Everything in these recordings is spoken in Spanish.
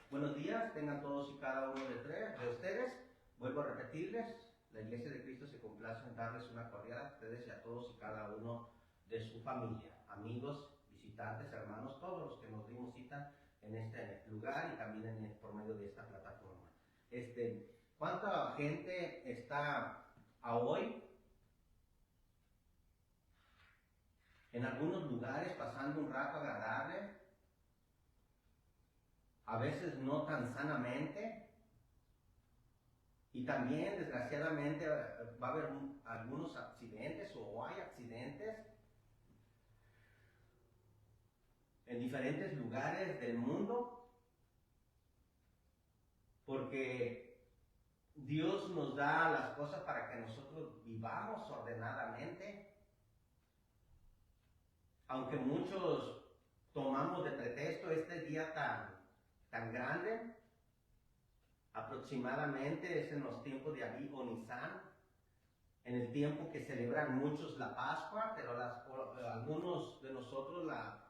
Buenos días, tengan todos y cada uno de ustedes. Vuelvo a repetirles, la Iglesia de Cristo se complace en darles una cordial a ustedes y a todos y cada uno de su familia, amigos, visitantes, hermanos, todos los que nos dimos cita en este lugar y también por medio de esta plataforma. ¿Cuánta gente está a hoy en algunos lugares pasando un rato agradable? A veces no tan sanamente, y también desgraciadamente va a haber algunos accidentes o hay accidentes en diferentes lugares del mundo, porque Dios nos da las cosas para que nosotros vivamos ordenadamente, aunque muchos tomamos de pretexto este día tan grande. Aproximadamente es en los tiempos de Aviv o Nisan, en el tiempo que celebran muchos la Pascua, pero algunos de nosotros la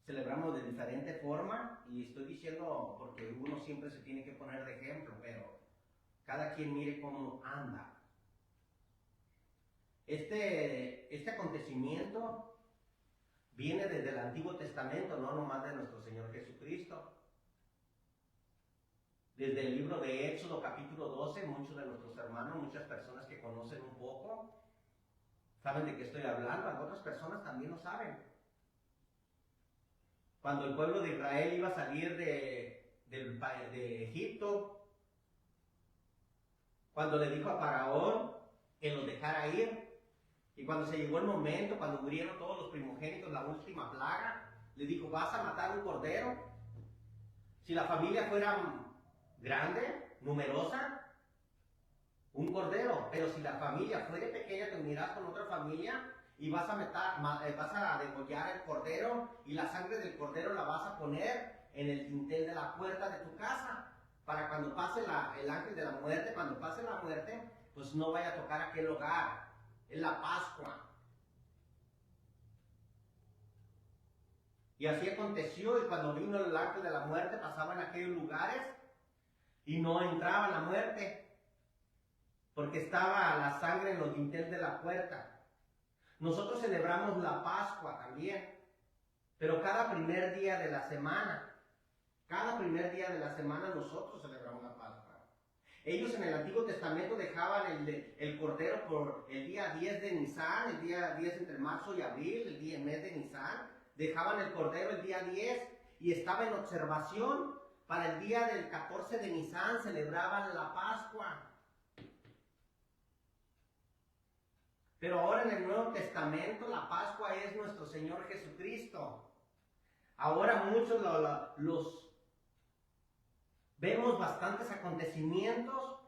celebramos de diferente forma, y estoy diciendo porque uno siempre se tiene que poner de ejemplo, pero cada quien mire cómo anda. Este acontecimiento viene desde el Antiguo Testamento, no nomás de nuestro Señor Jesucristo. Desde el libro de Éxodo capítulo 12, muchos de nuestros hermanos, muchas personas que conocen un poco, saben de qué estoy hablando, otras personas también lo saben. Cuando el pueblo de Israel iba a salir de Egipto, cuando le dijo a Faraón que los dejara ir, y cuando se llegó el momento, cuando murieron todos los primogénitos, la última plaga, le dijo: vas a matar un cordero. Si la familia fuera grande, numerosa, un cordero, pero si la familia fuera pequeña, te unirás con otra familia y vas a degollar el cordero, y la sangre del cordero la vas a poner en el dintel de la puerta de tu casa, para cuando pase el ángel de la muerte, cuando pase la muerte, pues no vaya a tocar aquel hogar. Es la Pascua. Y así aconteció, y cuando vino el ángel de la muerte, pasaba en aquellos lugares y no entraba la muerte, porque estaba la sangre en los dinteles de la puerta. Nosotros celebramos la Pascua también, pero cada primer día de la semana nosotros celebramos la Pascua. Ellos en el Antiguo Testamento dejaban el cordero por el día 10 de Nisan, el día 10 entre marzo y abril, el mes de Nisan, dejaban el cordero el día 10 y estaba en observación. Para el día del 14 de Nisan celebraban la Pascua. Pero ahora en el Nuevo Testamento la Pascua es nuestro Señor Jesucristo. Ahora muchos los vemos bastantes acontecimientos,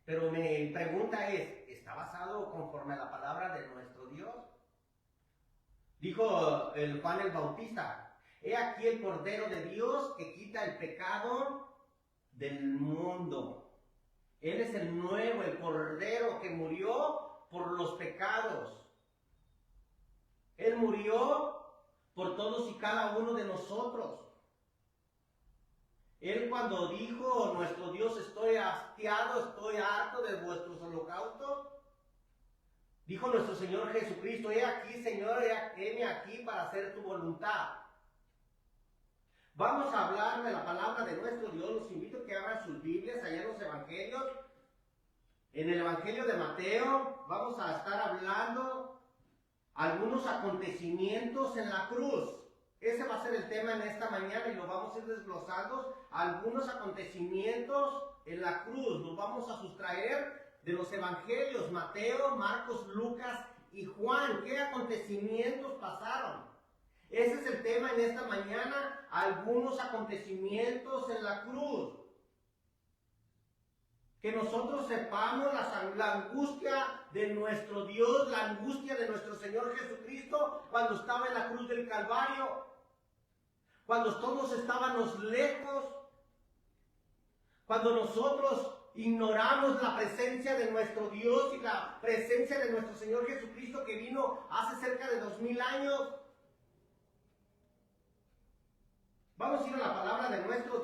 pero mi pregunta es: ¿está basado conforme a la palabra de nuestro Dios? Dijo el Juan el Bautista: he aquí el Cordero de Dios que quita el pecado del mundo. Él es el nuevo, el Cordero que murió por los pecados. Él murió por todos y cada uno de nosotros. Él, cuando dijo: nuestro Dios, estoy hastiado, estoy harto de vuestros holocaustos, dijo nuestro Señor Jesucristo: he aquí, Señor, heme aquí para hacer tu voluntad. Vamos a hablar de la palabra de nuestro Dios. Los invito a que abran sus Biblias allá en los Evangelios. En el Evangelio de Mateo vamos a estar hablando algunos acontecimientos en la cruz. Ese va a ser el tema en esta mañana y lo vamos a ir desglosando. Algunos acontecimientos en la cruz los vamos a sustraer de los Evangelios: Mateo, Marcos, Lucas y Juan. ¿Qué acontecimientos pasaron? Ese es el tema en esta mañana: algunos acontecimientos en la cruz. Que nosotros sepamos la angustia de nuestro Dios, la angustia de nuestro Señor Jesucristo cuando estaba en la cruz del Calvario, cuando todos estábamos lejos, cuando nosotros ignoramos la presencia de nuestro Dios y la presencia de nuestro Señor Jesucristo, que vino hace cerca de 2000 años. Vamos a ir a la palabra de nuestro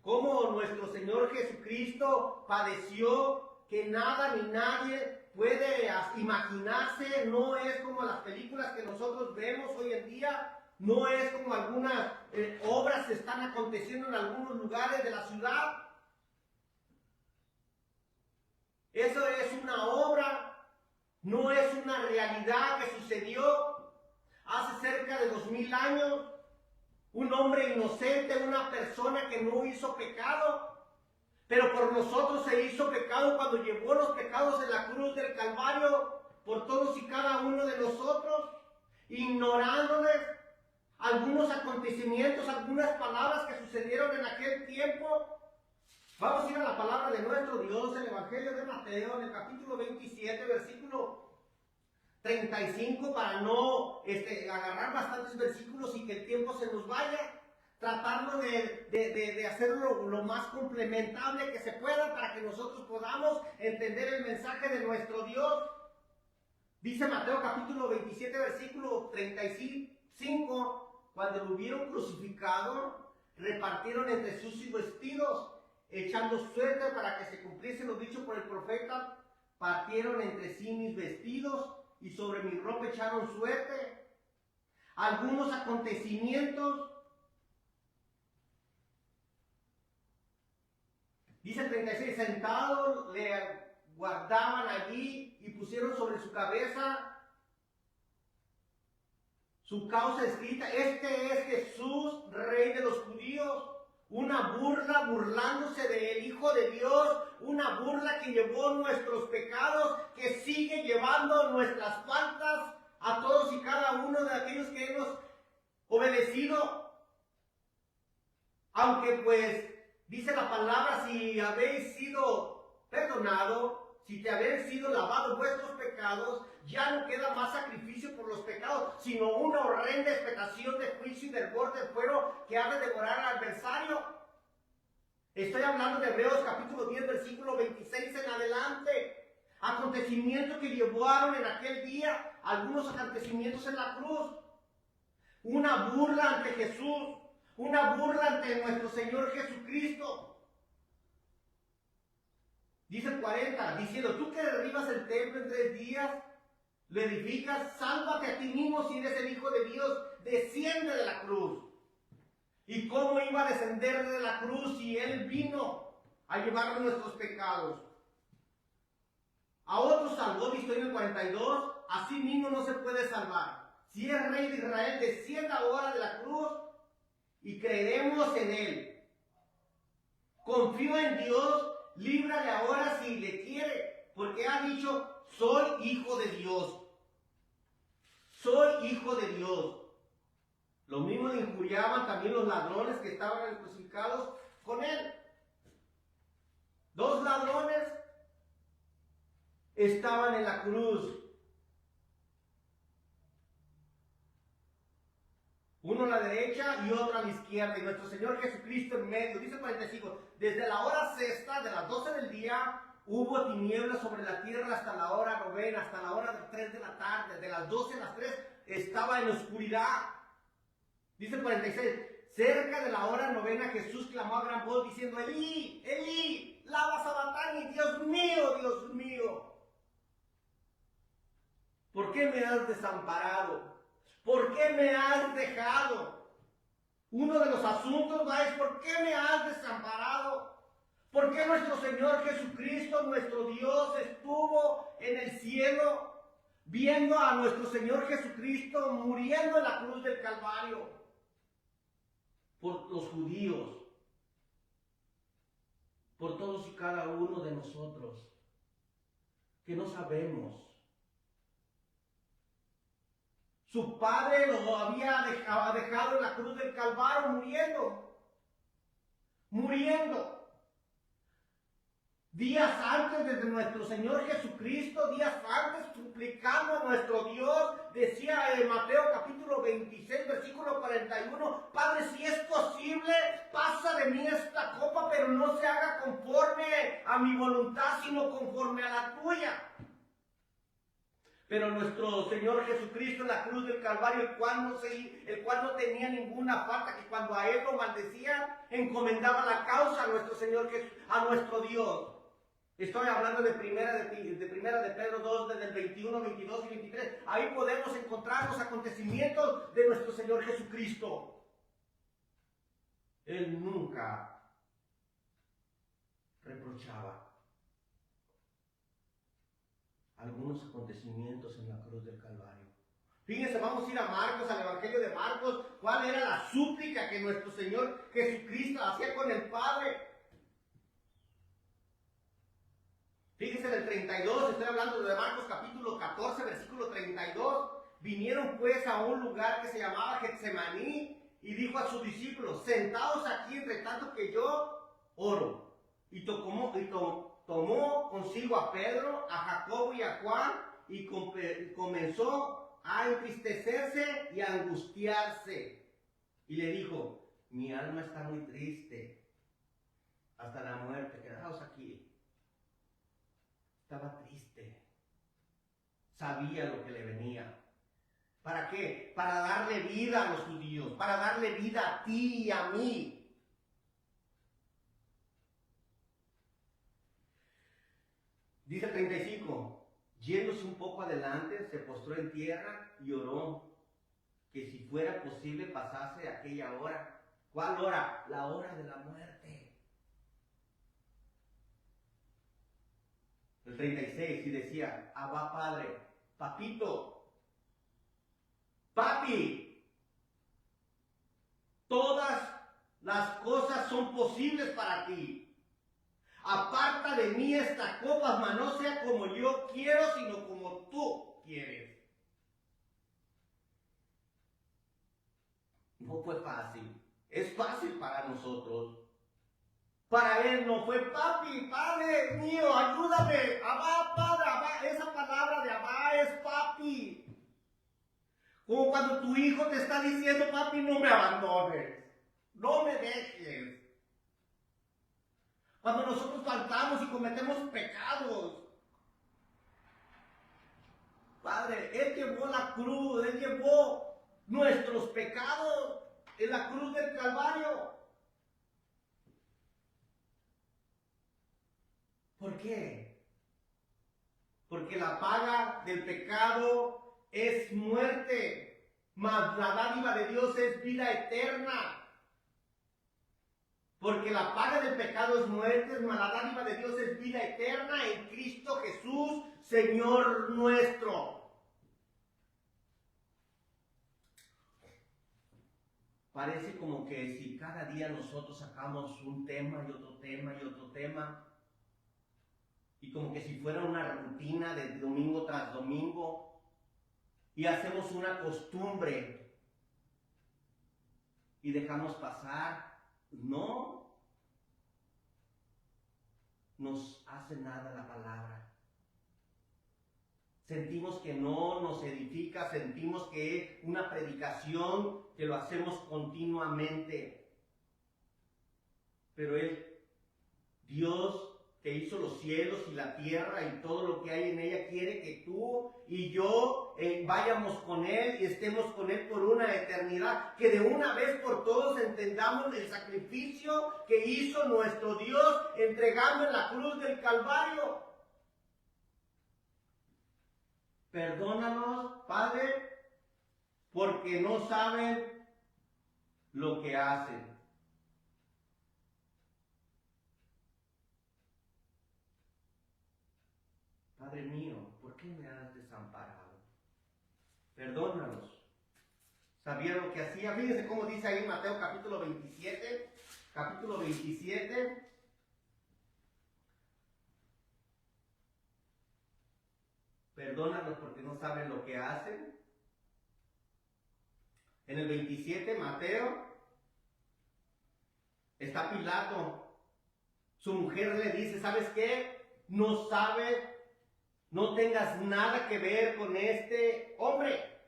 cómo nuestro Señor Jesucristo padeció, que nada ni nadie puede imaginarse, no es como las películas que nosotros vemos hoy en día, no es como algunas obras que están aconteciendo en algunos lugares de la ciudad. Eso es una obra, no es una realidad que sucedió hace cerca de 2000 años. Un hombre inocente, una persona que no hizo pecado, pero por nosotros se hizo pecado cuando llevó los pecados en la cruz del Calvario, por todos y cada uno de nosotros, ignorándoles algunos acontecimientos, algunas palabras que sucedieron en aquel tiempo. Vamos a ir a la palabra de nuestro Dios, el Evangelio de Mateo, en el capítulo 27, versículo 35, para no agarrar bastantes versículos y que el tiempo se nos vaya, tratarlo de hacerlo lo más complementable que se pueda para que nosotros podamos entender el mensaje de nuestro Dios. Dice Mateo capítulo 27, versículo 35, cuando lo hubieron crucificado, repartieron entre sus vestidos, echando suerte para que se cumpliese lo dicho por el profeta, partieron entre sí mis vestidos y sobre mi ropa echaron suerte. Algunos acontecimientos, dice el 36, sentados le guardaban allí y pusieron sobre su cabeza su causa escrita: este es Jesús, Rey de los judíos. Una burla burlándose del Hijo de Dios, una burla que llevó nuestros pecados, que sigue llevando nuestras faltas a todos y cada uno de aquellos que hemos obedecido. Aunque pues dice la palabra, si habéis sido perdonados, si te habéis sido lavados vuestros pecados, ya no queda más sacrificio por los pecados, sino una horrenda expectación de juicio y del borde del fuego que ha de devorar al adversario. Estoy hablando de Hebreos capítulo 10, versículo 26 en adelante. Acontecimientos que llevaron en aquel día, algunos acontecimientos en la cruz. Una burla ante Jesús, una burla ante nuestro Señor Jesucristo. Dice el 40, diciendo: tú que derribas el templo en 3 días, lo edificas, sálvate a ti mismo si eres el Hijo de Dios, desciende de la cruz. ¿Y cómo iba a descender de la cruz si Él vino a llevar nuestros pecados? A otros salvó, dice en el 42, así mismo no se puede salvar. Si es Rey de Israel, descienda ahora de la cruz y creeremos en Él. Confío en Dios, líbrale ahora si le quiere, porque ha dicho: soy hijo de Dios. Soy hijo de Dios. Lo mismo le injuriaban también los ladrones que estaban crucificados con Él. 2 ladrones estaban en la cruz. Uno a la derecha y otro a la izquierda, y nuestro Señor Jesucristo en medio. Dice 45, desde la hora sexta de las 12 del día hubo tinieblas sobre la tierra hasta la hora novena, hasta la hora de 3 de la tarde. De las 12 a las 3 estaba en oscuridad. Dice 46, cerca de la hora novena Jesús clamó a gran voz diciendo: Elí, Elí, lama sabactani, Dios mío, Dios mío, ¿por qué me has desamparado? ¿Por qué me has dejado? Uno de los asuntos es: ¿por qué me has desamparado? ¿Por qué nuestro Señor Jesucristo, nuestro Dios, estuvo en el cielo viendo a nuestro Señor Jesucristo muriendo en la cruz del Calvario? Por los judíos, por todos y cada uno de nosotros, que no sabemos. Su padre lo había dejado en la cruz del Calvario muriendo. Días antes de nuestro Señor Jesucristo, días antes, suplicando a nuestro Dios, decía en Mateo capítulo 26, versículo 41, Padre, si es posible, pasa de mí esta copa, pero no se haga conforme a mi voluntad, sino conforme a la tuya. Pero nuestro Señor Jesucristo en la cruz del Calvario, el cual no tenía ninguna falta, que cuando a Él lo maldecían, encomendaba la causa a nuestro Señor Jesús, a nuestro Dios. Estoy hablando de primera de Pedro 2, desde el 21, 22 y 23. Ahí podemos encontrar los acontecimientos de nuestro Señor Jesucristo. Él nunca reprochaba algunos acontecimientos en la cruz del Calvario. Fíjense, vamos a ir a Marcos, al Evangelio de Marcos. ¿Cuál era la súplica que nuestro Señor Jesucristo hacía con el Padre? Fíjense en el 32, estoy hablando de Marcos capítulo 14, versículo 32. Vinieron pues a un lugar que se llamaba Getsemaní y dijo a sus discípulos: sentaos aquí entre tanto que yo oro. Y tomó consigo a Pedro, a Jacobo y a Juan y comenzó a entristecerse y a angustiarse. Y le dijo: mi alma está muy triste hasta la muerte, quedaos aquí. Estaba triste, sabía lo que le venía. ¿Para qué? Para darle vida a los judíos, para darle vida a ti y a mí. Dice el 35, yéndose un poco adelante, se postró en tierra y oró que si fuera posible pasase aquella hora. ¿Cuál hora? La hora de la muerte. El 36, y decía: Abba Padre, papito, papi, todas las cosas son posibles para ti. Aparta de mí esta copa, mas no sea como yo quiero, sino como tú quieres. No fue fácil. Es fácil para nosotros. Para él no fue: papi, padre mío, ayúdame. Abba, padre, Abba. Esa palabra de Abba es papi. Como cuando tu hijo te está diciendo: papi, no me abandones, no me dejes. Cuando nosotros faltamos y cometemos pecados, Padre, Él llevó la cruz, Él llevó nuestros pecados en la cruz del Calvario. ¿Por qué? Porque la paga del pecado es muerte, mas la dádiva de Dios es vida eterna. Porque la paga del pecado es muerte, mas la dádiva de Dios es vida eterna en Cristo Jesús, Señor nuestro. Parece como que si cada día nosotros sacamos un tema y otro tema y otro tema, y como que si fuera una rutina de domingo tras domingo, y hacemos una costumbre y dejamos pasar. No nos hace nada la palabra. Sentimos que no nos edifica, sentimos que es una predicación que lo hacemos continuamente. Pero Dios que hizo los cielos y la tierra y todo lo que hay en ella, quiere que tú y yo vayamos con Él y estemos con Él por una eternidad. Que de una vez por todos entendamos el sacrificio que hizo nuestro Dios entregando en la cruz del Calvario. Perdónanos, Padre, porque no saben lo que hacen. Padre mío, ¿por qué me has desamparado? Perdónanos. ¿Sabía lo que hacía? Fíjense cómo dice ahí Mateo capítulo 27. Capítulo 27. Perdónanos porque no saben lo que hacen. En el 27, Mateo, está Pilato. Su mujer le dice: ¿sabes qué? No sabe. No tengas nada que ver con este hombre.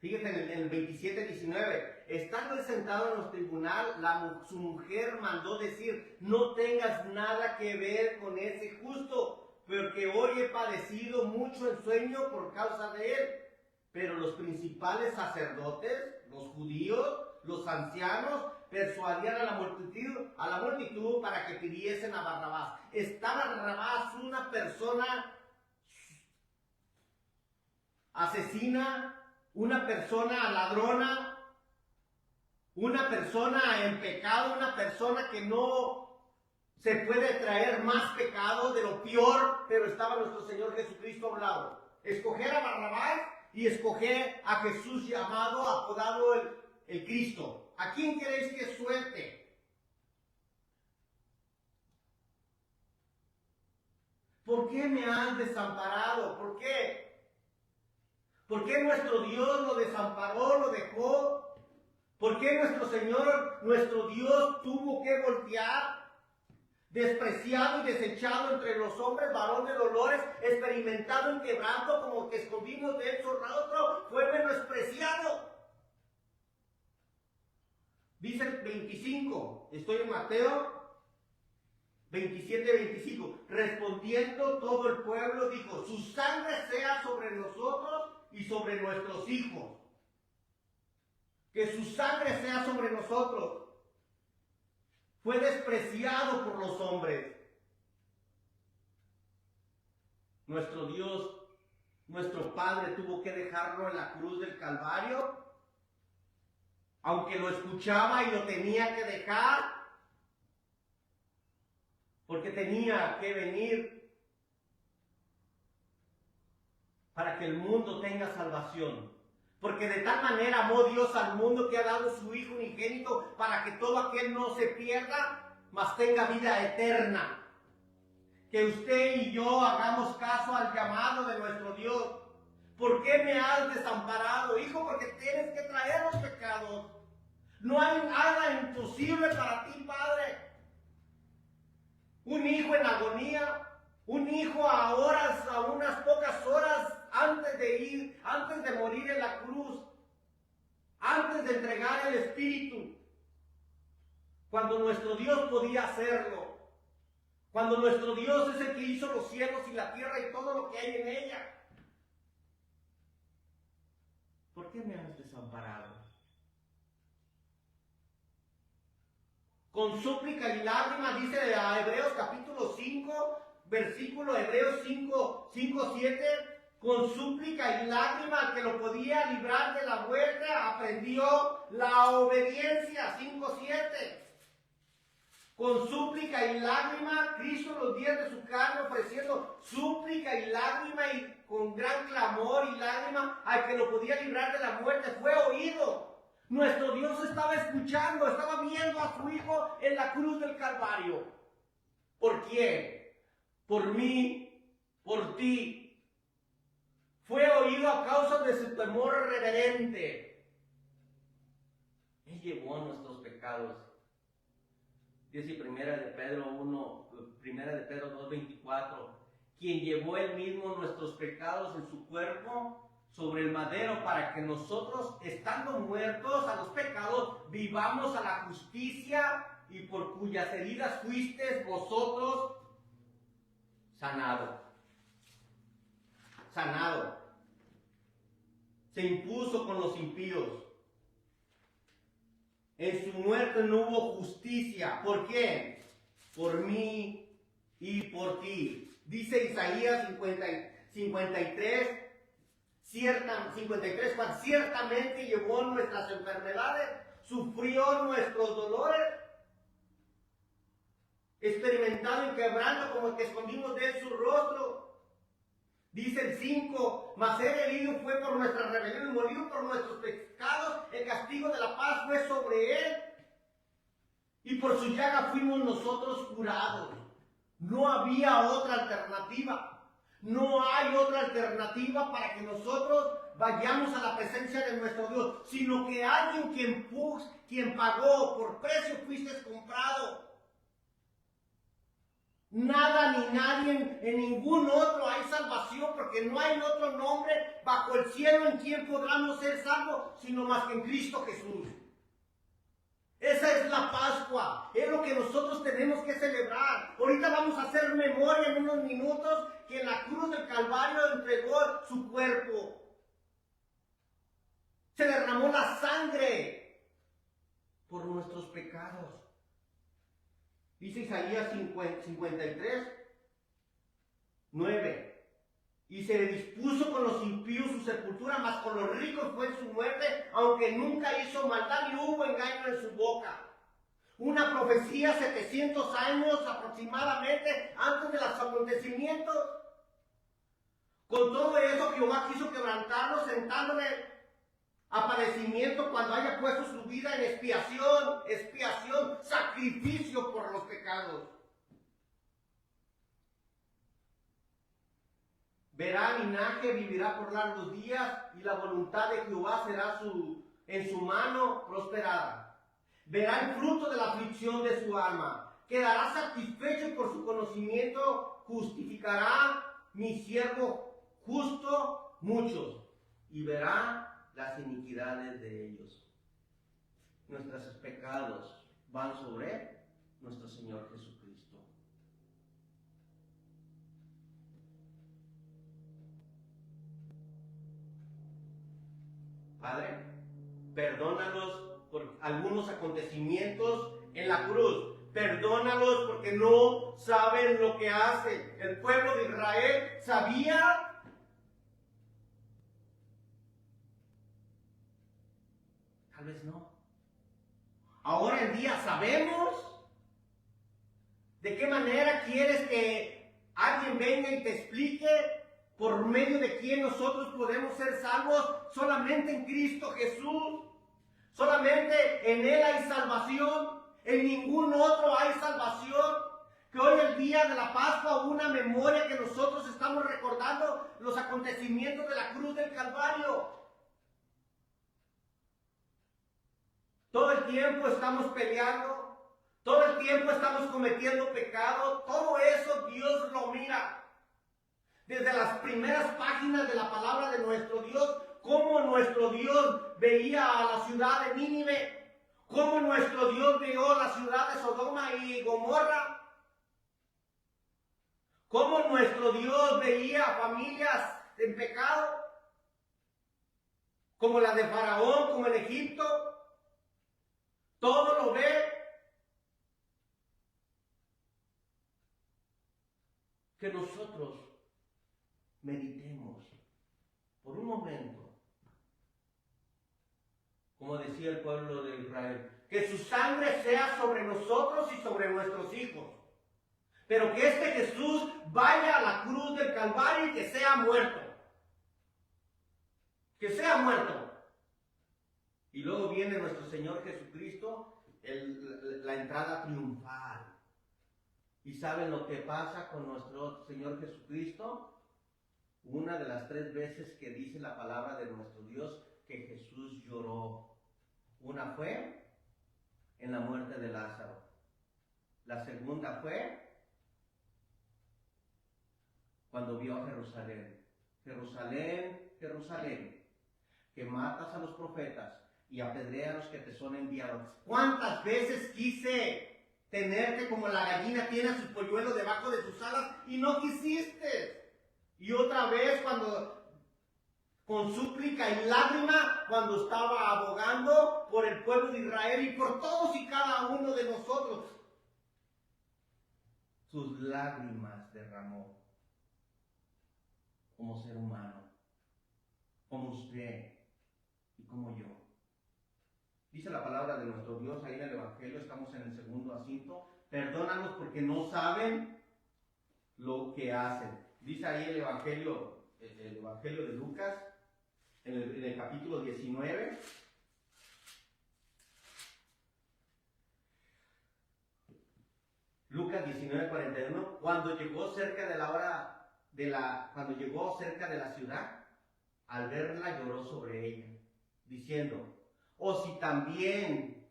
Fíjate en el 27:19. Estando él sentado en el tribunal, su mujer mandó decir: no tengas nada que ver con ese justo, porque hoy he padecido mucho en sueño por causa de él. Pero los principales sacerdotes, los judíos, los ancianos, persuadían a la multitud para que pidiesen a Barrabás. Estaba Barrabás, una persona asesina, una persona ladrona, una persona en pecado, una persona que no se puede traer más pecado de lo peor, pero estaba nuestro Señor Jesucristo a un lado. Escoger a Barrabás y escoger a Jesús llamado, apodado el Cristo. ¿A quién queréis que suelte? ¿Por qué me han desamparado? ¿Por qué? ¿Por qué nuestro Dios lo desamparó, lo dejó? ¿Por qué nuestro Señor, nuestro Dios, tuvo que voltear? Despreciado y desechado entre los hombres, varón de dolores, experimentado en quebranto, como que escondimos de él su rostro, fue menospreciado. Dice el 25, estoy en Mateo 27:25. Respondiendo todo el pueblo dijo: su sangre sea sobre nosotros y sobre nuestros hijos. Que su sangre sea sobre nosotros. Fue despreciado por los hombres. Nuestro Dios, nuestro Padre, tuvo que dejarlo en la cruz del Calvario, aunque lo escuchaba y lo tenía que dejar, porque tenía que venir para que el mundo tenga salvación. Porque de tal manera amó Dios al mundo que ha dado su Hijo unigénito para que todo aquel no se pierda, mas tenga vida eterna. Que usted y yo hagamos caso al llamado de nuestro Dios. ¿Por qué me has desamparado, hijo? Porque tienes que traer los pecados. No hay nada imposible para ti, Padre. Un hijo en agonía, un hijo a unas pocas horas antes de morir en la cruz, antes de entregar el Espíritu, cuando nuestro Dios podía hacerlo, cuando nuestro Dios es el que hizo los cielos y la tierra y todo lo que hay en ella. ¿Por qué me has desamparado? Con súplica y lágrimas, dice Hebreos capítulo 5, versículo Hebreos 5:7, con súplica y lágrimas, al que lo podía librar de la muerte, aprendió la obediencia. 5:7. Con súplica y lágrima, Cristo los días de su carne ofreciendo súplica y lágrima y con gran clamor y lágrima al que lo podía librar de la muerte, fue oído. Nuestro Dios estaba escuchando, estaba viendo a su Hijo en la cruz del Calvario. ¿Por quién? Por mí, por ti. Fue oído a causa de su temor reverente. Él llevó nuestros pecados. Dice primera de Pedro 2:24, quien llevó él mismo nuestros pecados en su cuerpo sobre el madero, para que nosotros, estando muertos a los pecados, vivamos a la justicia, y por cuyas heridas fuisteis vosotros sanado. Se impuso con los impíos. En su muerte no hubo justicia. ¿Por quién? Por mí y por ti. Dice Isaías 53, 53, ciertamente llevó nuestras enfermedades, sufrió nuestros dolores, experimentado en quebranto, como que escondimos de él su rostro. Dice el 5, mas él herido fue por nuestras rebeliones, molido por nuestros pecados, el castigo de la paz fue sobre él, y por su llaga fuimos nosotros curados. No había otra alternativa. No hay otra alternativa para que nosotros vayamos a la presencia de nuestro Dios, sino que alguien quien pagó, por precio fuiste comprado. Nada ni nadie, en ningún otro hay salvación, porque no hay otro nombre bajo el cielo en quien podamos ser salvos, sino más que en Cristo Jesús. Esa es la Pascua, es lo que nosotros tenemos que celebrar. Ahorita vamos a hacer memoria en unos minutos que en la cruz del Calvario entregó su cuerpo. Se derramó la sangre por nuestros pecados. Dice Isaías 53, 9. Y se dispuso con los impíos su sepultura, mas con los ricos fue su muerte, aunque nunca hizo maldad ni hubo engaño en su boca. Una profecía 700 años aproximadamente antes de los acontecimientos. Con todo eso Jehová quiso quebrantarlo, sentándole a padecimiento cuando haya puesto su vida en expiación, sacrificio por los pecados. Verá linaje, vivirá por largos días, y la voluntad de Jehová será en su mano prosperada. Verá el fruto de la aflicción de su alma. Quedará satisfecho y por su conocimiento justificará mi siervo justo muchos, y verá las iniquidades de ellos. Nuestros pecados van sobre nuestro Señor Jesucristo. Padre, perdónalos por algunos acontecimientos en la cruz. Perdónalos porque no saben lo que hacen. El pueblo de Israel sabía. Tal vez no. Ahora en día sabemos. ¿De qué manera quieres que alguien venga y te explique por medio de quién nosotros podemos ser salvos? Solamente en Cristo Jesús. Solamente en Él hay salvación. En ningún otro hay salvación. Que hoy el día de la Pascua, una memoria que nosotros estamos recordando los acontecimientos de la cruz del Calvario. Todo el tiempo estamos peleando. Todo el tiempo estamos cometiendo pecado. Todo eso Dios lo mira. Desde las primeras páginas de la palabra de nuestro Dios, cómo nuestro Dios veía a la ciudad de Nínive, cómo nuestro Dios vio la ciudad de Sodoma y Gomorra, cómo nuestro Dios veía familias en pecado, como la de Faraón, como en Egipto. Todo lo ve. Que nosotros meditemos por un momento, como decía el pueblo de Israel, que su sangre sea sobre nosotros y sobre nuestros hijos, pero que este Jesús vaya a la cruz del Calvario y que sea muerto. Que sea muerto. Y luego viene nuestro Señor Jesucristo, la entrada triunfal. ¿Y saben lo que pasa con nuestro Señor Jesucristo? Una de las 3 veces que dice la palabra de nuestro Dios que Jesús lloró. Una fue en la muerte de Lázaro. La segunda fue cuando vio a Jerusalén. Jerusalén, Jerusalén, que matas a los profetas y apedreas a los que te son enviados. ¿Cuántas veces quise tenerte como la gallina tiene a su polluelo debajo de sus alas y no quisiste? Y otra vez cuando, con súplica y lágrima, cuando estaba abogando por el pueblo de Israel y por todos y cada uno de nosotros, sus lágrimas derramó como ser humano, como usted y como yo. Dice la palabra de nuestro Dios ahí en el Evangelio, estamos en el segundo acinto. Perdónanos porque no saben lo que hacen. Dice ahí el Evangelio de Lucas, en el capítulo 19. Lucas 19:41. Cuando llegó cerca de la hora cuando llegó cerca de la ciudad, al verla lloró sobre ella, diciendo: o si también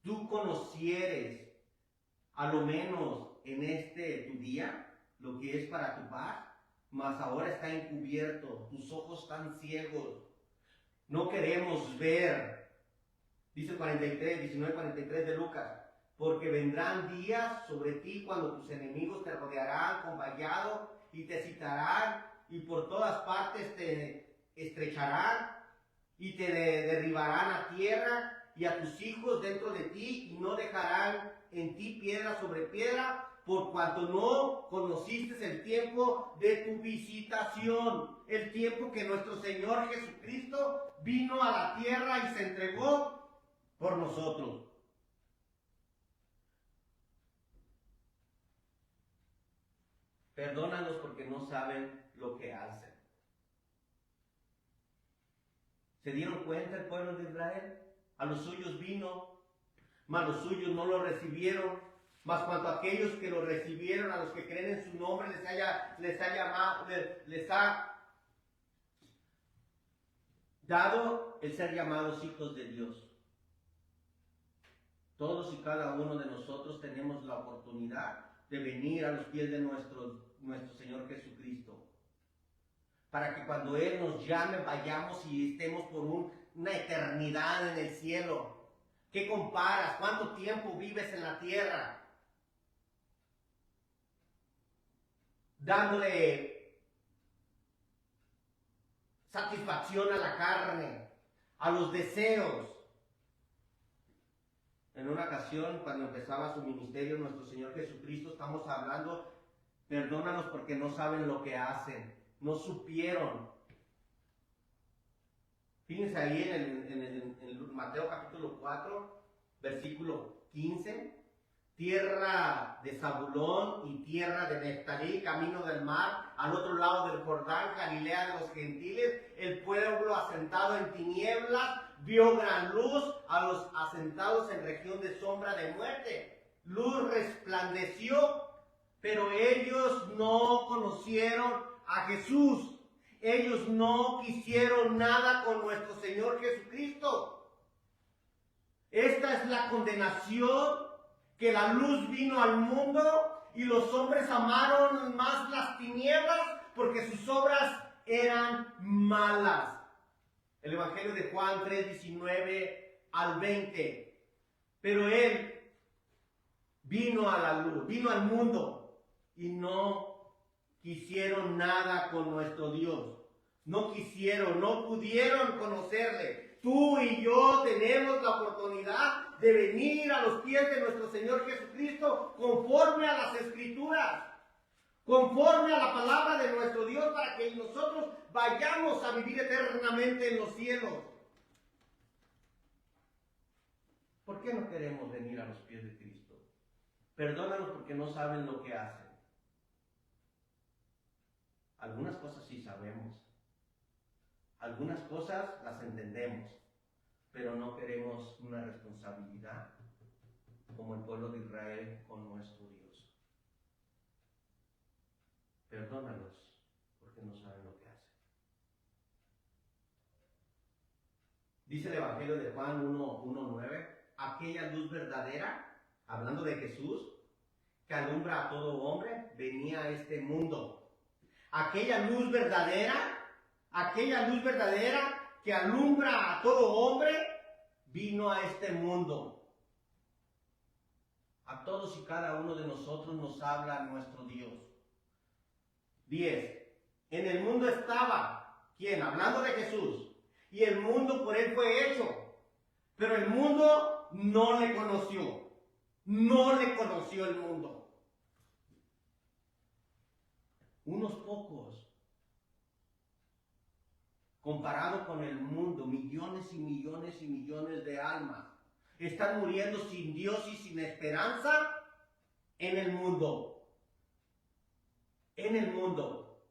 tú conocieres a lo menos en tu día lo que es para tu paz, mas ahora está encubierto, tus ojos están ciegos. No queremos ver, dice 19:43 de Lucas, porque vendrán días sobre ti cuando tus enemigos te rodearán con vallado y te citarán y por todas partes te estrecharán y te derribarán a tierra y a tus hijos dentro de ti y no dejarán en ti piedra sobre piedra por cuanto no conociste el tiempo de tu visitación, el tiempo que nuestro Señor Jesucristo vino a la tierra y se entregó por nosotros. Perdónanos porque no saben lo que hacen. ¿Se dieron cuenta el pueblo de Israel? A los suyos vino, mas los suyos no lo recibieron. Mas cuanto a aquellos que lo recibieron, a los que creen en su nombre, les ha dado el ser llamados hijos de Dios. Todos y cada uno de nosotros tenemos la oportunidad de venir a los pies de nuestro Señor Jesucristo, para que cuando Él nos llame vayamos y estemos por una eternidad en el cielo. ¿Qué comparas? ¿Cuánto tiempo vives en la tierra? Dándole satisfacción a la carne, a los deseos. En una ocasión, cuando empezaba su ministerio, nuestro Señor Jesucristo, estamos hablando, perdónanos porque no saben lo que hacen, no supieron. Fíjense ahí en Mateo capítulo 4, versículo 15. Tierra de Zabulón y tierra de Neftalí, camino del mar, al otro lado del Jordán, Galilea de los gentiles, el pueblo asentado en tinieblas, vio gran luz, a los asentados en región de sombra de muerte. Luz resplandeció, pero ellos no conocieron a Jesús. Ellos no quisieron nada con nuestro Señor Jesucristo. Esta es la condenación, que la luz vino al mundo y los hombres amaron más las tinieblas porque sus obras eran malas. El Evangelio de Juan 3:19 al 20. Pero Él vino a la luz, vino al mundo y no quisieron nada con nuestro Dios. No quisieron, no pudieron conocerle. Tú y yo tenemos la oportunidad de venir a los pies de nuestro Señor Jesucristo conforme a las Escrituras, conforme a la palabra de nuestro Dios, para que nosotros vayamos a vivir eternamente en los cielos. ¿Por qué no queremos venir a los pies de Cristo? Perdónanos porque no saben lo que hacen. Algunas cosas sí sabemos. Algunas cosas las entendemos, pero no queremos una responsabilidad como el pueblo de Israel con nuestro Dios. Perdónalos porque no saben lo que hacen. Dice el Evangelio de Juan 1:9, aquella luz verdadera, hablando de Jesús, que alumbra a todo hombre, venía a este mundo. Aquella luz verdadera que alumbra a todo hombre, vino a este mundo. A todos y cada uno de nosotros nos habla nuestro Dios. 10. En el mundo estaba, ¿quién? Hablando de Jesús. Y el mundo por Él fue hecho. Pero el mundo no le conoció. No le conoció el mundo. Unos pocos. Comparado con el mundo, millones y millones y millones de almas están muriendo sin Dios y sin esperanza en el mundo. En el mundo.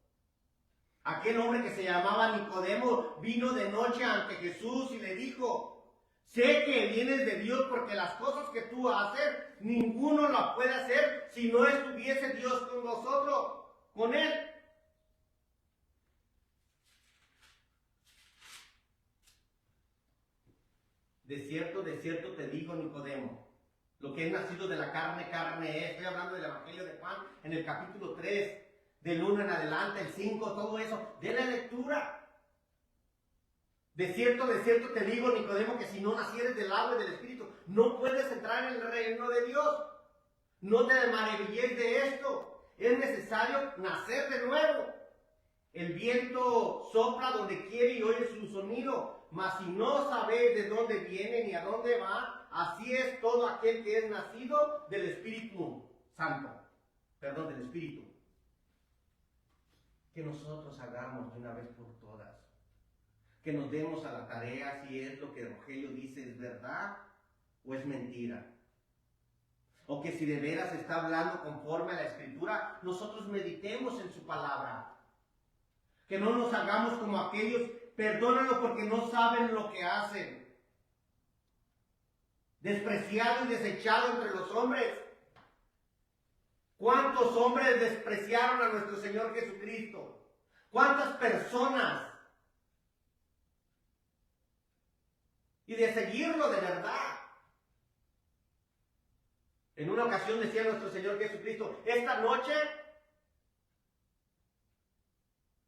Aquel hombre que se llamaba Nicodemo vino de noche ante Jesús y le dijo: sé que vienes de Dios porque las cosas que tú haces, ninguno las puede hacer si no estuviese Dios con nosotros, con Él. De cierto te digo, Nicodemo, Lo que es nacido de la carne, carne es. Estoy hablando del Evangelio de Juan en el capítulo 3, del 1 en adelante, el 5, todo eso. De la lectura. De cierto te digo, Nicodemo, que si no nacieres del agua y del Espíritu, no puedes entrar en el reino de Dios. No te maravilléis de esto. Es necesario nacer de nuevo. El viento sopla donde quiere y oye su sonido, mas si no sabéis de dónde viene ni a dónde va, así es todo aquel que es nacido del Espíritu Santo. Perdón, del Espíritu. Que nosotros hagamos de una vez por todas. Que nos demos a la tarea si es lo que el Evangelio dice es verdad o es mentira. O que si de veras está hablando conforme a la Escritura, nosotros meditemos en su palabra. Que no nos hagamos como aquellos, perdónenlo porque no saben lo que hacen. Despreciado y desechado entre los hombres. ¿Cuántos hombres despreciaron a nuestro Señor Jesucristo? ¿Cuántas personas? Y de seguirlo de verdad. En una ocasión decía nuestro Señor Jesucristo, esta noche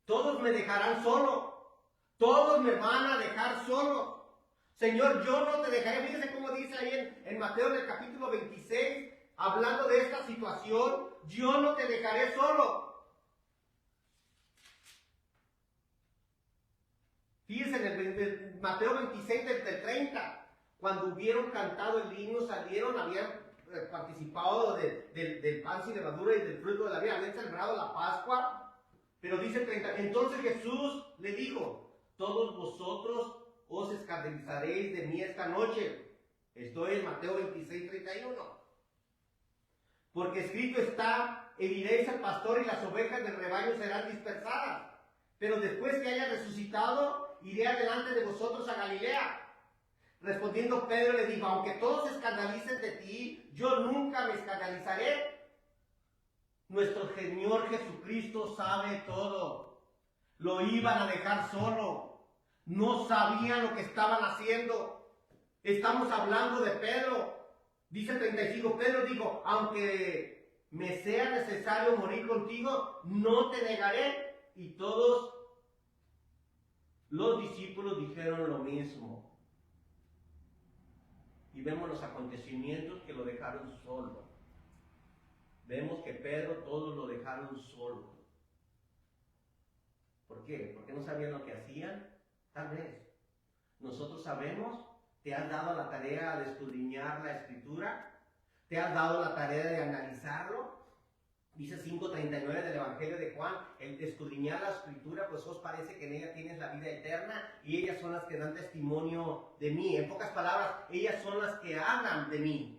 todos me dejarán solo, todos me van a dejar solo. Señor, yo no te dejaré. Fíjense cómo dice ahí en Mateo en el capítulo 26, hablando de esta situación, yo no te dejaré solo. Fíjense en Mateo 26 del 30, cuando hubieron cantado el himno, salieron, habían participado del pan sin levadura y del fruto de la vida, habían celebrado la Pascua. Pero dice 30, entonces Jesús le dijo, todos vosotros os escandalizaréis de mí esta noche. Esto es Mateo 26, 31. Porque escrito está, heriréis al pastor y las ovejas del rebaño serán dispersadas. Pero después que haya resucitado, iré adelante de vosotros a Galilea. Respondiendo Pedro le dijo, aunque todos se escandalicen de ti, yo nunca me escandalizaré. Nuestro Señor Jesucristo sabe todo. Lo iban a dejar solo. No sabían lo que estaban haciendo. Estamos hablando de Pedro. Dice 35, Pedro dijo, aunque me sea necesario morir contigo, no te negaré. Y todos los discípulos dijeron lo mismo. Y vemos los acontecimientos que lo dejaron solo. Vemos que Pedro todos lo dejaron solo. ¿Por qué? ¿Porque no sabían lo que hacían? Tal vez. Nosotros sabemos, te has dado la tarea de escudriñar la Escritura, te has dado la tarea de analizarlo. Dice 5:39 del Evangelio de Juan, el escudriñar la Escritura, pues os parece que en ella tienes la vida eterna y ellas son las que dan testimonio de mí. En pocas palabras, ellas son las que hablan de mí.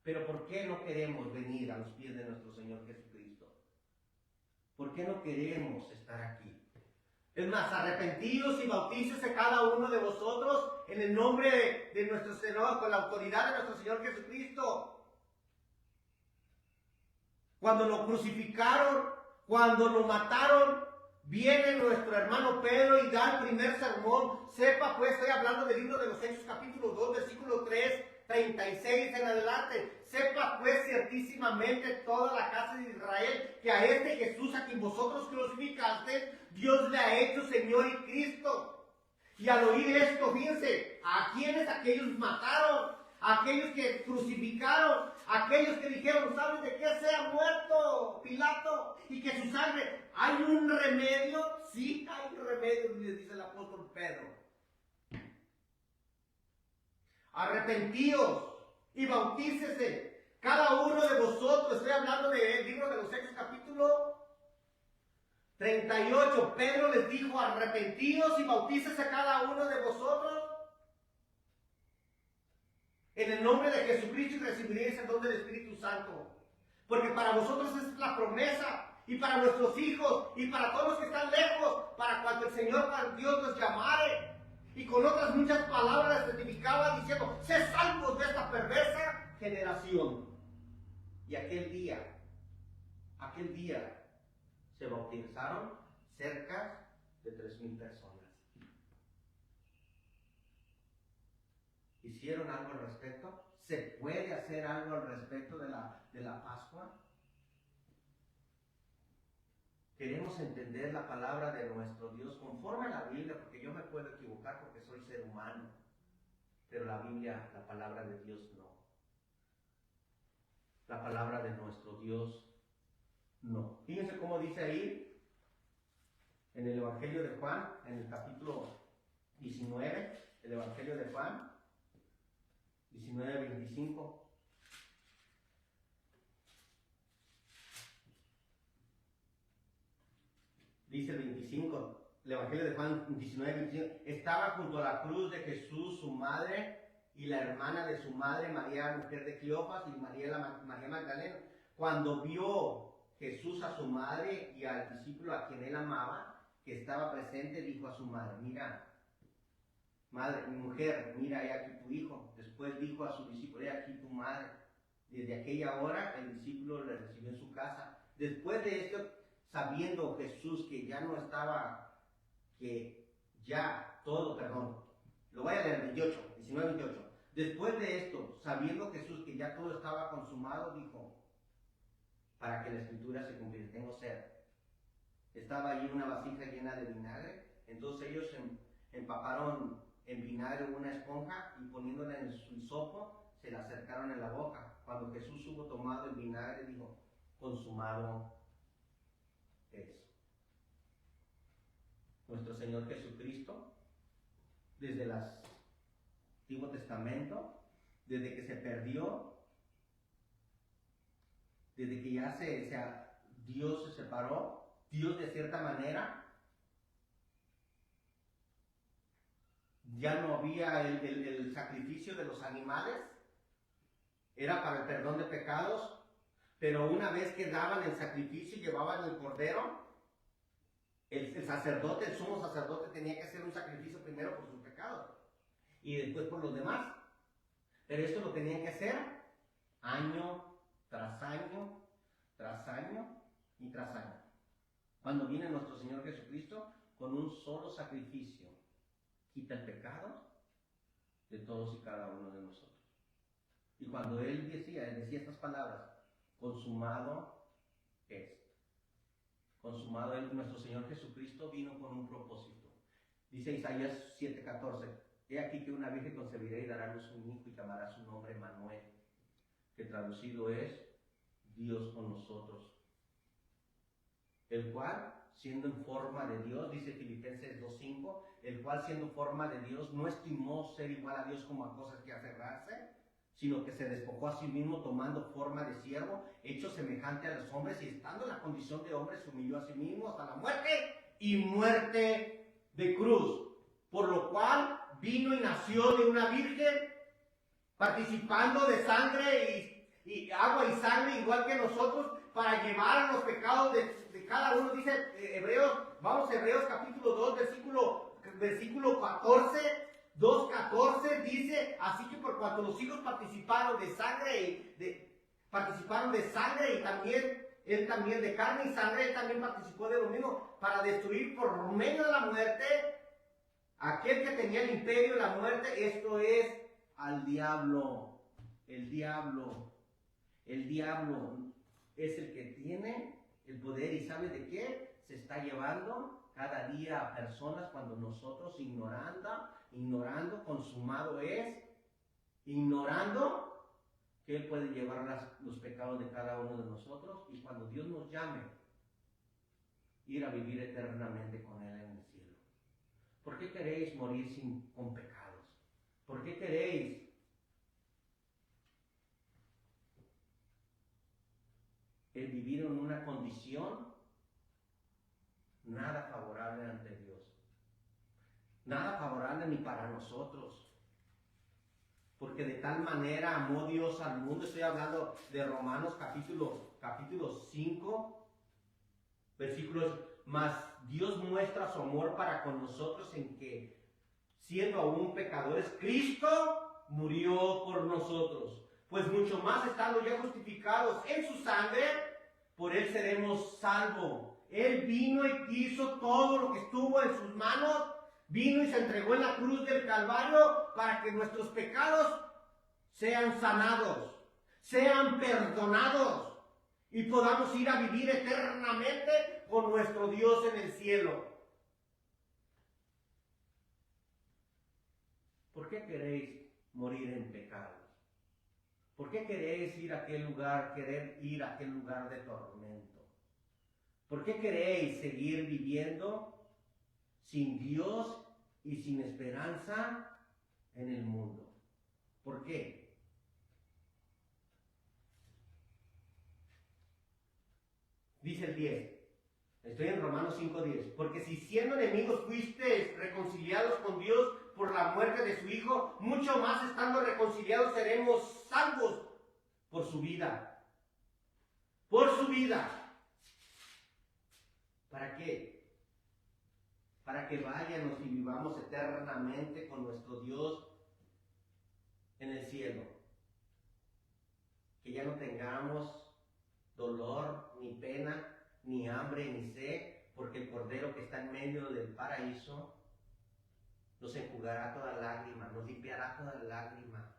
Pero ¿por qué no queremos venir a los pies de nuestro Señor Jesucristo? ¿Por qué no queremos estar aquí? Es más, arrepentidos y bautícese cada uno de vosotros en el nombre de nuestro Señor, con la autoridad de nuestro Señor Jesucristo. Cuando lo crucificaron, cuando lo mataron, viene nuestro hermano Pedro y da el primer sermón. Sepa pues, estoy hablando del libro de los Hechos capítulo 2, versículo 3, 36 en adelante. Sepa pues ciertísimamente toda la casa de Israel que a este Jesús a quien vosotros crucificaste, Dios le ha hecho Señor y Cristo. Y al oír esto, fíjense, ¿a quiénes aquellos mataron? A aquellos que crucificaron, a aquellos que dijeron, ¿sabes de qué sea muerto Pilato? Y que su sangre, ¿hay un remedio? Sí, hay un remedio, les dice el apóstol Pedro. Arrepentíos y bautícese cada uno de vosotros. Estoy hablando del libro de los Hechos capítulo 38. Pedro les dijo, arrepentíos y bautícese cada uno de vosotros en el nombre de Jesucristo y recibiréis el don del Espíritu Santo. Porque para vosotros es la promesa, y para nuestros hijos, y para todos los que están lejos, para cuando el Señor Dios los llamare. Y con otras muchas palabras testificaba diciendo, sé salvos de esta perversa generación. Y aquel día se bautizaron cerca de 3,000 personas. ¿Hicieron algo al respecto? ¿Se puede hacer algo al respecto de la Pascua? Queremos entender la palabra de nuestro Dios conforme a la Biblia, porque yo me puedo equivocar porque soy ser humano, pero la Biblia, la palabra de Dios no. La palabra de nuestro Dios no. Fíjense cómo dice ahí en el Evangelio de Juan, en el capítulo 19, el Evangelio de Juan, 19:25. Dice el 25, el Evangelio de Juan 19:25. Estaba junto a la cruz de Jesús su madre y la hermana de su madre, María, mujer de Cleofas, y María Magdalena. Cuando vio Jesús a su madre y al discípulo a quien él amaba, que estaba presente, dijo a su madre: mira, madre, mi mujer, mira, he aquí tu hijo. Después dijo a su discípulo: he aquí tu madre. Desde aquella hora el discípulo le recibió en su casa. Después de esto, sabiendo Jesús que ya no estaba, que ya todo, lo voy a leer, 19:28. Después de esto, sabiendo Jesús que ya todo estaba consumado, dijo, para que la escritura se cumpliera: tengo sed. Estaba allí una vasija llena de vinagre. Entonces ellos empaparon en vinagre una esponja y poniéndola en su hisopo, se la acercaron en la boca. Cuando Jesús hubo tomado el vinagre, dijo: consumado es. Nuestro Señor Jesucristo, desde el Antiguo Testamento, desde que se perdió, desde que ya Dios se separó, Dios de cierta manera, ya no había el sacrificio de los animales, era para el perdón de pecados, pero una vez que daban el sacrificio y llevaban el cordero, el sacerdote, el sumo sacerdote, tenía que hacer un sacrificio primero por sus pecados y después por los demás. Pero esto lo tenían que hacer año tras año, tras año y tras año. Cuando viene nuestro Señor Jesucristo, con un solo sacrificio, quita el pecado de todos y cada uno de nosotros. Y cuando Él decía estas palabras: consumado es. Consumado es. Nuestro Señor Jesucristo vino con un propósito. Dice Isaías 7:14: he aquí que una virgen concebirá y dará a luz un hijo y llamará su nombre Manuel, que traducido es Dios con nosotros. El cual, siendo en forma de Dios, dice Filipenses 2:5, el cual siendo forma de Dios no estimó ser igual a Dios como a cosas que aferrarse, sino que se despojó a sí mismo tomando forma de siervo, hecho semejante a los hombres, y estando en la condición de hombre se humilló a sí mismo hasta la muerte y muerte de cruz. Por lo cual vino y nació de una virgen, participando de sangre y agua y sangre igual que nosotros, para llevar los pecados de cada uno. Dice Hebreos, vamos a Hebreos capítulo 2, versículo 14, 2:14, dice: así que por cuanto los hijos participaron de sangre y también él también de carne y sangre, él también participó de lo mismo, para destruir por medio de la muerte aquel que tenía el imperio de la muerte, esto es, al diablo. El diablo es el que tiene el poder, y ¿sabe de qué? Se está llevando cada día a personas cuando nosotros ignorando, consumado es, ignorando que Él puede llevar los pecados de cada uno de nosotros, y cuando Dios nos llame, ir a vivir eternamente con Él en el cielo. ¿Por qué queréis morir con pecados? ¿Por qué queréis vivir en una condición nada favorable ante Dios? Nada favorable ni para nosotros. Porque de tal manera amó Dios al mundo. Estoy hablando de Romanos capítulo 5, versículos: mas Dios muestra su amor para con nosotros en que, siendo aún pecadores, Cristo murió por nosotros. Pues mucho más, estando ya justificados en su sangre, por Él seremos salvos. Él vino y hizo todo lo que estuvo en sus manos Vino y se entregó en la cruz del Calvario para que nuestros pecados sean sanados, sean perdonados y podamos ir a vivir eternamente con nuestro Dios en el cielo. ¿Por qué queréis morir en pecados? ¿Por qué queréis ir a aquel lugar, querer ir a aquel lugar de tormento? ¿Por qué queréis seguir viviendo sin Dios y sin esperanza en el mundo? ¿Por qué? Dice el 10. Estoy en Romanos 5:10. Porque si siendo enemigos fuisteis reconciliados con Dios por la muerte de su Hijo, mucho más estando reconciliados seremos salvos por su vida. Por su vida. ¿Para qué? Para que vayamos y vivamos eternamente con nuestro Dios en el cielo. Que ya no tengamos dolor, ni pena, ni hambre, ni sed, porque el Cordero que está en medio del paraíso nos enjugará toda lágrima, nos limpiará toda lágrima.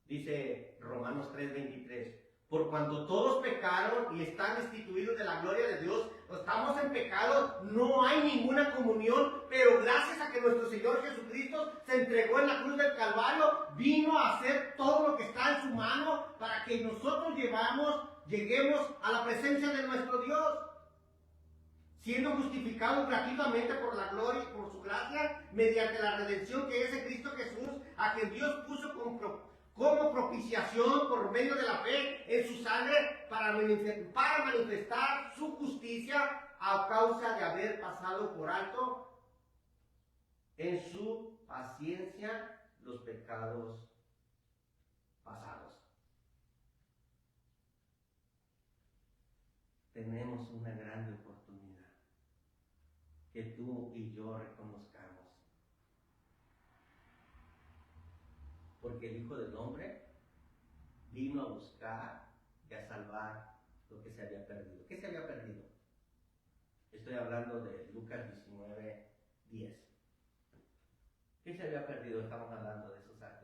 Dice Romanos 3:23, por cuanto todos pecaron y están destituidos de la gloria de Dios, estamos en pecado, no hay ninguna comunión, pero gracias a que nuestro Señor Jesucristo se entregó en la cruz del Calvario, vino a hacer todo lo que está en su mano para que nosotros lleguemos a la presencia de nuestro Dios, siendo justificados gratuitamente por la gloria y por su gracia, mediante la redención que es en Cristo Jesús, a quien Dios puso como propiciación por medio de la fe en su sangre para manifestar su justicia a causa de haber pasado por alto en su paciencia los pecados pasados. Tenemos una grande oportunidad que tú y yo reconozcamos. Porque el Hijo del Hombre vino a buscar y a salvar lo que se había perdido. ¿Qué se había perdido? Estoy hablando de Lucas 19:10. ¿Qué se había perdido? Estamos hablando de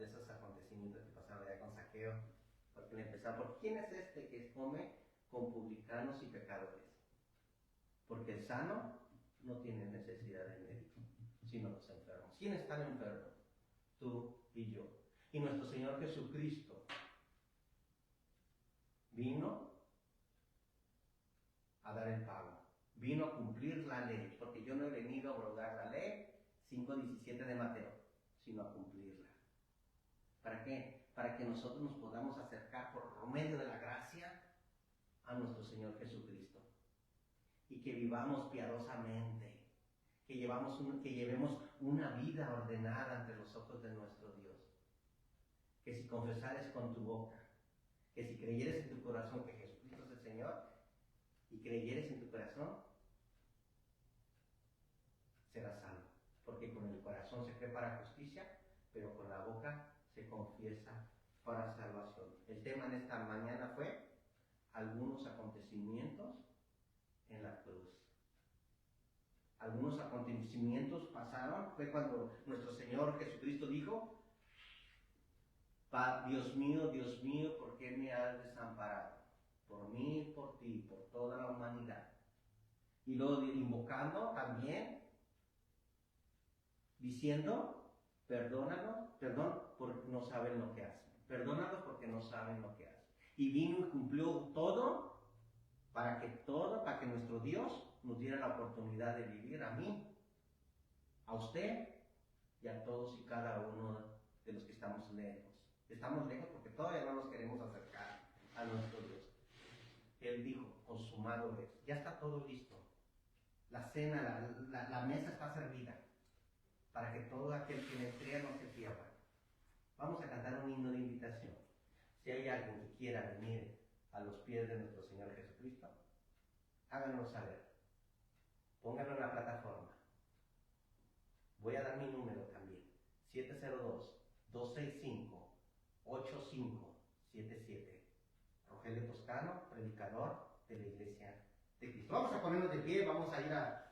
esos acontecimientos que pasaron allá con Zaqueo. Porque le empezaba, ¿por quién es este que come con publicanos y pecadores? Porque el sano no tiene necesidad de médico, sino los enfermos. ¿Quién está enfermo? Tú y yo. Y nuestro Señor Jesucristo vino a dar el pago, vino a cumplir la ley, porque yo no he venido a abrogar la ley 5:17 de Mateo, sino a cumplirla. ¿Para qué? Para que nosotros nos podamos acercar por medio de la gracia a nuestro Señor Jesucristo y que vivamos piadosamente, que llevemos una vida ordenada ante los ojos de nuestro Dios. Que si confesares con tu boca, que si creyeres en tu corazón que Jesucristo es el Señor y creyeres en tu corazón, serás salvo. Porque con el corazón se cree para justicia, pero con la boca se confiesa para salvación. El tema en esta mañana fue algunos acontecimientos en la cruz. Algunos acontecimientos pasaron, fue cuando nuestro Señor Jesucristo dijo, Dios mío, ¿por qué me has desamparado? Por mí, por ti, por toda la humanidad. Y luego invocando también, diciendo, perdónanos, porque no saben lo que hacen. Perdónanos porque no saben lo que hacen. Y vino y cumplió todo para que nuestro Dios nos diera la oportunidad de vivir a mí, a usted y a todos y cada uno de los que estamos lejos. Estamos lejos porque todavía no nos queremos acercar a nuestro Dios. Él dijo, consumado es. Ya está todo listo. La cena, la mesa está servida para que todo aquel que le crea no se pierda. Vamos a cantar un himno de invitación. Si hay alguien que quiera venir a los pies de nuestro Señor Jesucristo, háganos saber. Pónganlo en la plataforma. Voy a dar mi número también. 702-265-8577. Rogelio Toscano, predicador de la iglesia de Cristo. Vamos a ponernos de pie, vamos a ir a